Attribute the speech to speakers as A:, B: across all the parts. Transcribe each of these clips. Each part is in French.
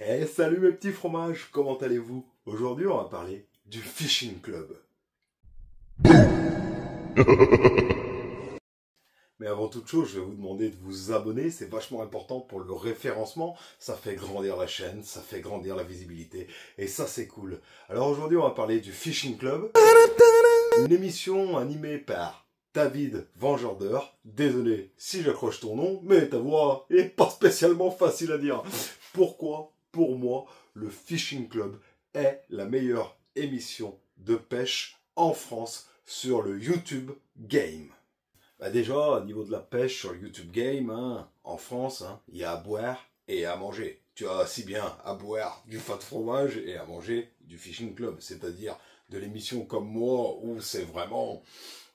A: Hey, salut mes petits fromages, comment allez-vous? Aujourd'hui, on va parler du Fishing Club. Mais avant toute chose, je vais vous demander de vous abonner, c'est vachement important pour le référencement, ça fait grandir la chaîne, ça fait grandir la visibilité, et ça c'est cool. Alors aujourd'hui, on va parler du Fishing Club, une émission animée par David Vengeur. Désolé si j'accroche ton nom, mais ta voix est pas spécialement facile à dire. Pourquoi, pour moi, le Fishing Club est la meilleure émission de pêche en France sur le YouTube Game? Bah déjà, au niveau de la pêche sur le YouTube Game, en France, il y a à boire et à manger. Tu as si bien à boire du fat fromage et à manger du Fishing Club, c'est-à-dire de l'émission comme moi où c'est vraiment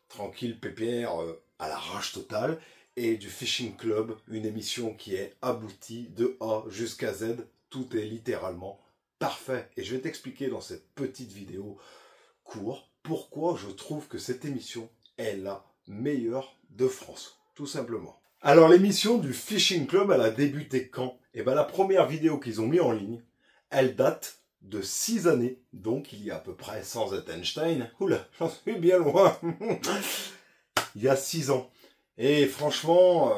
A: tranquille, pépère, à la rage totale, et du Fishing Club, une émission qui est aboutie de A jusqu'à Z, tout est littéralement parfait. Et je vais t'expliquer dans cette petite vidéo courte pourquoi je trouve que cette émission est la meilleure de France, tout simplement. Alors l'émission du Fishing Club, elle a débuté quand? Eh bien la première vidéo qu'ils ont mis en ligne, elle date de 6 années, donc il y a à peu près, sans être Einstein, oula, j'en suis bien loin, il y a 6 ans. Et franchement,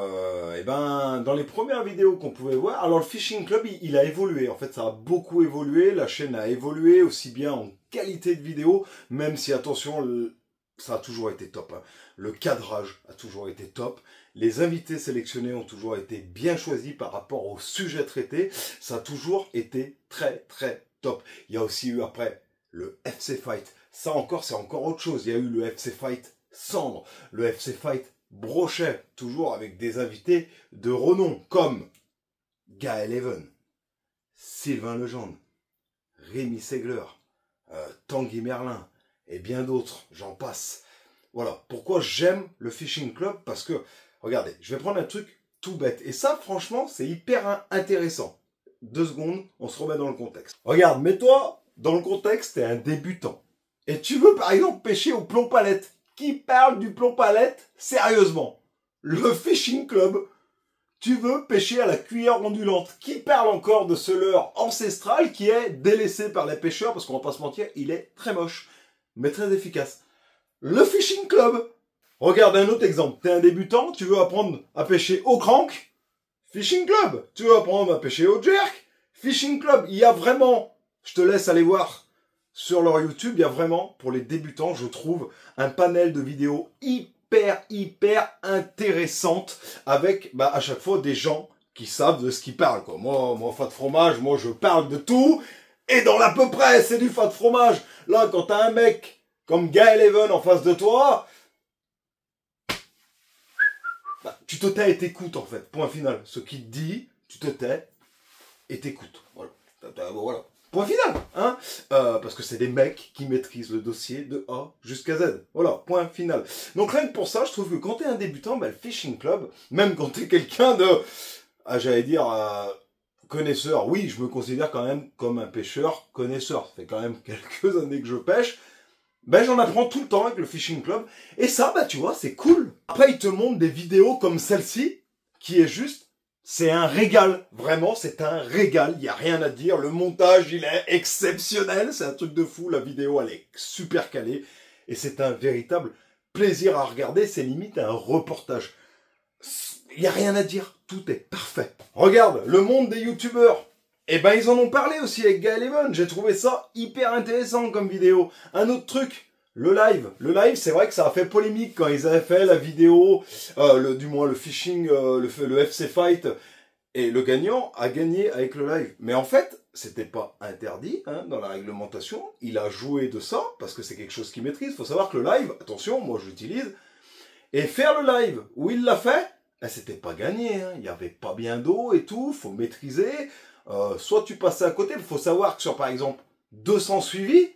A: dans les premières vidéos qu'on pouvait voir, alors le Fishing Club, il a évolué. En fait, ça a beaucoup évolué. La chaîne a évolué aussi bien en qualité de vidéo, même si, attention, ça a toujours été top. Le cadrage a toujours été top. Les invités sélectionnés ont toujours été bien choisis par rapport au sujet traité. Ça a toujours été très, très top. Il y a aussi eu après le FC Fight. Ça encore, c'est encore autre chose. Il y a eu le FC Fight Cendre, le FC Fight Brochet, toujours avec des invités de renom, comme Gaël Even, Sylvain Legendre, Rémi Segler, Tanguy Merlin, et bien d'autres, j'en passe. Voilà, pourquoi j'aime le Fishing Club, parce que, regardez, je vais prendre un truc tout bête, et ça, franchement, c'est hyper intéressant. 2 secondes, on se remet dans le contexte. Regarde, mets-toi dans le contexte, t'es un débutant, et tu veux, par exemple, pêcher au plomb-palette. Qui parle du plomb-palette sérieusement? Le Fishing Club. Tu veux pêcher à la cuillère ondulante. Qui parle encore de ce leurre ancestral qui est délaissé par les pêcheurs, parce qu'on va pas se mentir, il est très moche, mais très efficace. Le Fishing Club. Regarde un autre exemple. Tu es un débutant, tu veux apprendre à pêcher au crank. Fishing Club. Tu veux apprendre à pêcher au jerk. Fishing Club. Il y a vraiment, je te laisse aller voir sur leur YouTube, il y a vraiment, pour les débutants, je trouve, un panel de vidéos hyper intéressantes, avec à chaque fois des gens qui savent de ce qu'ils parlent, quoi. Moi, fat fromage, moi je parle de tout, et dans l'à peu près, c'est du fat fromage. Là, quand t'as un mec comme Gaël Even en face de toi, tu te tais et t'écoutes, en fait, point final. Ce qu'il te dit, tu te tais et t'écoutes. Voilà. Voilà. Point final, parce que c'est des mecs qui maîtrisent le dossier de A jusqu'à Z. Voilà, point final. Donc rien que pour ça, je trouve que quand t'es un débutant, le Fishing Club, même quand t'es quelqu'un de, j'allais dire, connaisseur, oui, je me considère quand même comme un pêcheur connaisseur. Ça fait quand même quelques années que je pêche. J'en apprends tout le temps avec le Fishing Club. Et ça, tu vois, c'est cool. Après, ils te montrent des vidéos comme celle-ci, qui est juste, c'est un régal, vraiment, c'est un régal, il n'y a rien à dire, le montage, il est exceptionnel, c'est un truc de fou, la vidéo, elle est super calée, et c'est un véritable plaisir à regarder, c'est limite un reportage. Il n'y a rien à dire, tout est parfait. Regarde, le monde des youtubeurs, ils en ont parlé aussi avec Gaël Even, j'ai trouvé ça hyper intéressant comme vidéo. Un autre truc, le live, c'est vrai que ça a fait polémique quand ils avaient fait la vidéo, du moins le fishing, le FC Fight, et le gagnant a gagné avec le live. Mais en fait, c'était pas interdit dans la réglementation, il a joué de ça, parce que c'est quelque chose qu'il maîtrise. Il faut savoir que le live, attention, moi je l'utilise, et faire le live où il l'a fait, c'était pas gagné, il n'y avait pas bien d'eau et tout, faut maîtriser, soit tu passais à côté, il faut savoir que sur par exemple 200 suivis,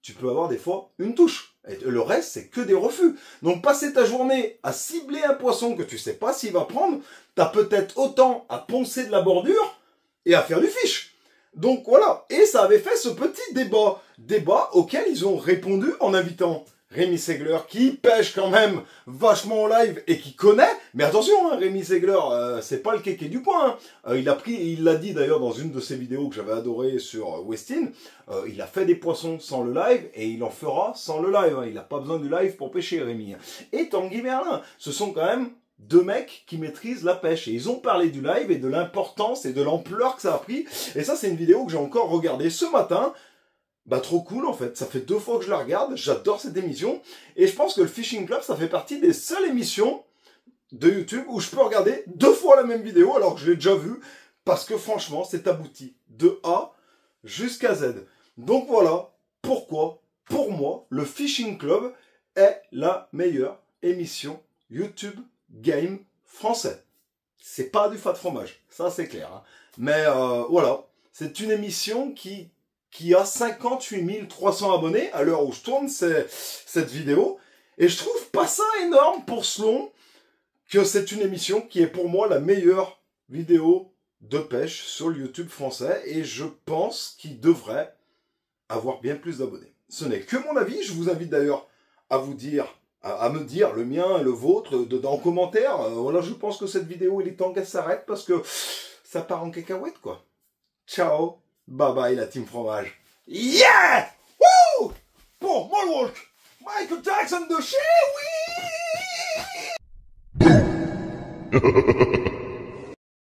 A: tu peux avoir des fois une touche. Et le reste, c'est que des refus. Donc, passer ta journée à cibler un poisson que tu sais pas s'il va prendre, t'as peut-être autant à poncer de la bordure et à faire du fish. Donc, voilà. Et ça avait fait ce petit débat. Débat auquel ils ont répondu en invitant Rémi Segler, qui pêche quand même vachement en live et qui connaît, Mais attention, hein, Rémi Ziegler, c'est pas le kéké du coin. Hein. Il l'a dit d'ailleurs dans une de ses vidéos que j'avais adoré sur Westin. Il a fait des poissons sans le live et il en fera sans le live. Hein. Il n'a pas besoin du live pour pêcher, Rémi. Et Tanguy Merlin, ce sont quand même deux mecs qui maîtrisent la pêche. Et ils ont parlé du live et de l'importance et de l'ampleur que ça a pris. Et ça, c'est une vidéo que j'ai encore regardée ce matin. Bah trop cool en fait, ça fait 2 fois que je la regarde, j'adore cette émission. Et je pense que le Fishing Club, ça fait partie des seules émissions de YouTube où je peux regarder 2 fois la même vidéo alors que je l'ai déjà vue. Parce que franchement, c'est abouti de A jusqu'à Z. Donc voilà pourquoi, pour moi, le Fishing Club est la meilleure émission YouTube Game français. C'est pas du fat fromage, ça c'est clair. Hein. Mais voilà, c'est une émission qui a 58 300 abonnés à l'heure où je tourne cette vidéo. Et je trouve pas ça énorme pour Slon que c'est une émission qui est pour moi la meilleure vidéo de pêche sur le YouTube français. Et je pense qu'il devrait avoir bien plus d'abonnés. Ce n'est que mon avis. Je vous invite d'ailleurs à vous dire, à me dire le mien et le vôtre en commentaire. Voilà, je pense que cette vidéo, il est temps qu'elle s'arrête parce que ça part en cacahuète, quoi. Ciao, bye bye la team fromage. Yeah! Woo! Pour Moonwalk, Michael Jackson de chez oui!